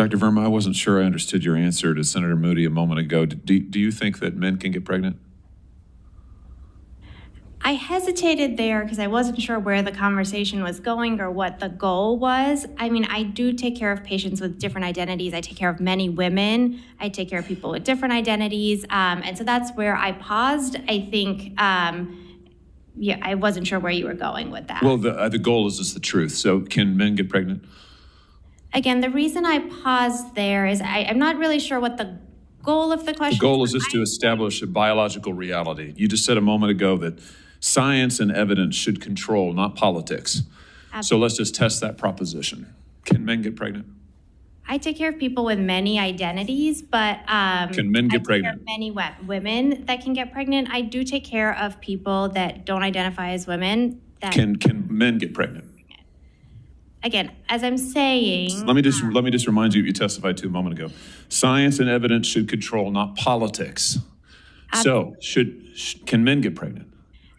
Dr. Verma, I wasn't sure I understood your answer to Senator Moody a moment ago. Do you think that men can get pregnant? I hesitated there because I wasn't sure where the conversation was going or what the goal was. I mean, I do take care of patients with different identities. I take care of many women. I take care of people with different identities. And so that's where I paused. I think, yeah, I wasn't sure where you were going with that. Well, the goal is just the truth. So can men get pregnant? Again, the reason I paused there is I'm not really sure what the goal of the question is. The goal is just to establish a biological reality. You just said a moment ago that science and evidence should control, not politics. Absolutely. So let's just test that proposition. Can men get pregnant? I take care of people with many identities, but can men get pregnant? Many women that can get pregnant. I do take care of people that don't identify as women. That can men get pregnant? Again, as I'm saying, let me just remind you what you testified to a moment ago. Science and evidence should control, not politics. So can men get pregnant?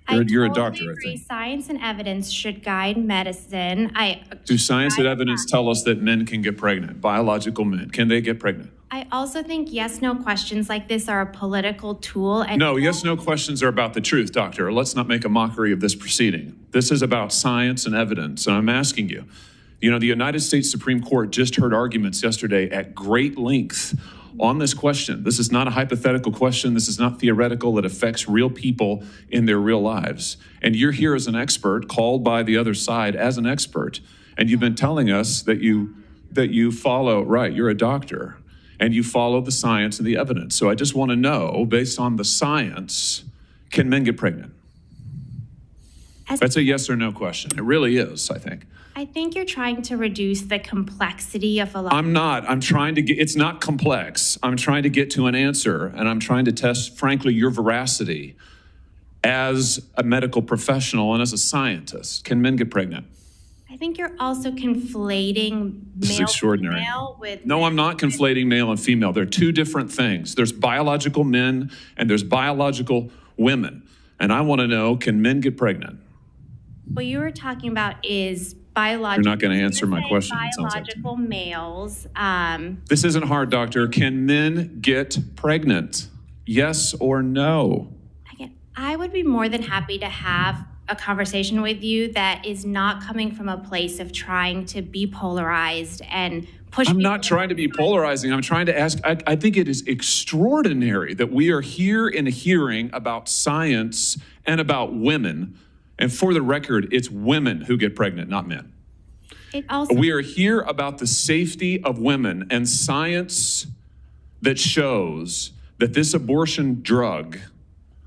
You're a doctor, I think. Science and evidence should guide medicine. Do science and evidence tell us that men can get pregnant? Biological men, can they get pregnant? I also think yes/no questions like this are a political tool. And no, yes/no questions are about the truth, doctor. Let's not make a mockery of this proceeding. This is about science and evidence, and I'm asking you. You know, the United States Supreme Court just heard arguments yesterday at great length on this question. This is not a hypothetical question. This is not theoretical. It affects real people in their real lives. And you're here as an expert, called by the other side as an expert. And you've been telling us that you follow, right, you're a doctor, and you follow the science and the evidence. So I just want to know, based on the science, can men get pregnant? That's a yes or no question. It really is, I think. I think you're trying to reduce the complexity of a lot. I'm not. I'm trying to get, it's not complex. I'm trying to get to an answer, and I'm trying to test, frankly, your veracity as a medical professional and as a scientist. Can men get pregnant? I think you're also conflating male and female with... No, I'm not conflating male and female. They're two different things. There's biological men and there's biological women. And I want to know, can men get pregnant? What you were talking about is biological... You're not going to answer my question. Biological males. This isn't hard, doctor. Can men get pregnant? Yes or no? Again, I would be more than happy to have a conversation with you that is not coming from a place of trying to be polarized and push. I'm not trying to be polarizing. I'm trying to ask, I think it is extraordinary that we are here in a hearing about science and about women. And for the record, it's women who get pregnant, not men. We are here about the safety of women and science that shows that this abortion drug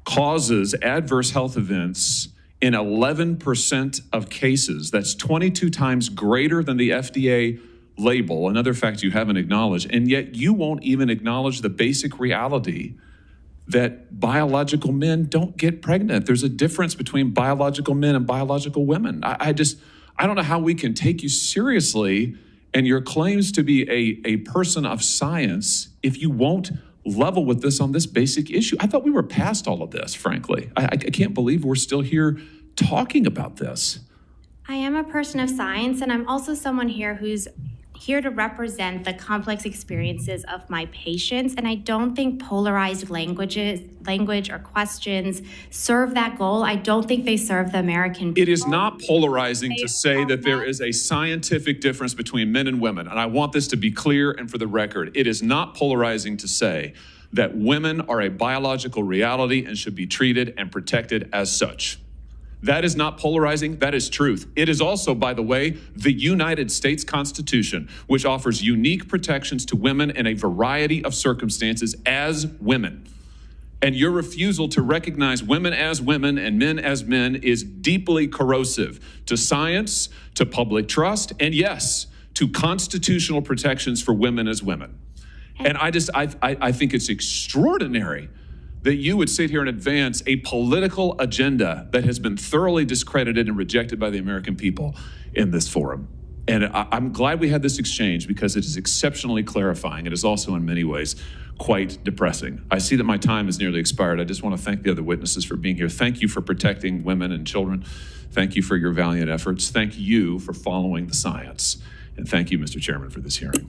causes adverse health events in 11% of cases. That's 22 times greater than the FDA label, another fact you haven't acknowledged, and yet you won't even acknowledge the basic reality that biological men don't get pregnant. There's a difference between biological men and biological women. I don't know how we can take you seriously and your claims to be a person of science if you won't level with this on this basic issue. I thought we were past all of this, frankly. I can't believe we're still here talking about this. I am a person of science, and I'm also someone here who's here to represent the complex experiences of my patients, and I don't think polarized language or questions serve that goal. I don't think they serve the American people. It is not polarizing to say that there is a scientific difference between men and women, and I want this to be clear and for the record. It is not polarizing to say that women are a biological reality and should be treated and protected as such. That is not polarizing, that is truth. It is also, by the way, the United States Constitution, which offers unique protections to women in a variety of circumstances as women. And your refusal to recognize women as women and men as men is deeply corrosive to science, to public trust, and yes, to constitutional protections for women as women. And I think it's extraordinary that you would sit here and advance a political agenda that has been thoroughly discredited and rejected by the American people in this forum. And I'm glad we had this exchange because it is exceptionally clarifying. It is also in many ways quite depressing. I see that my time has nearly expired. I just want to thank the other witnesses for being here. Thank you for protecting women and children. Thank you for your valiant efforts. Thank you for following the science. And thank you, Mr. Chairman, for this hearing.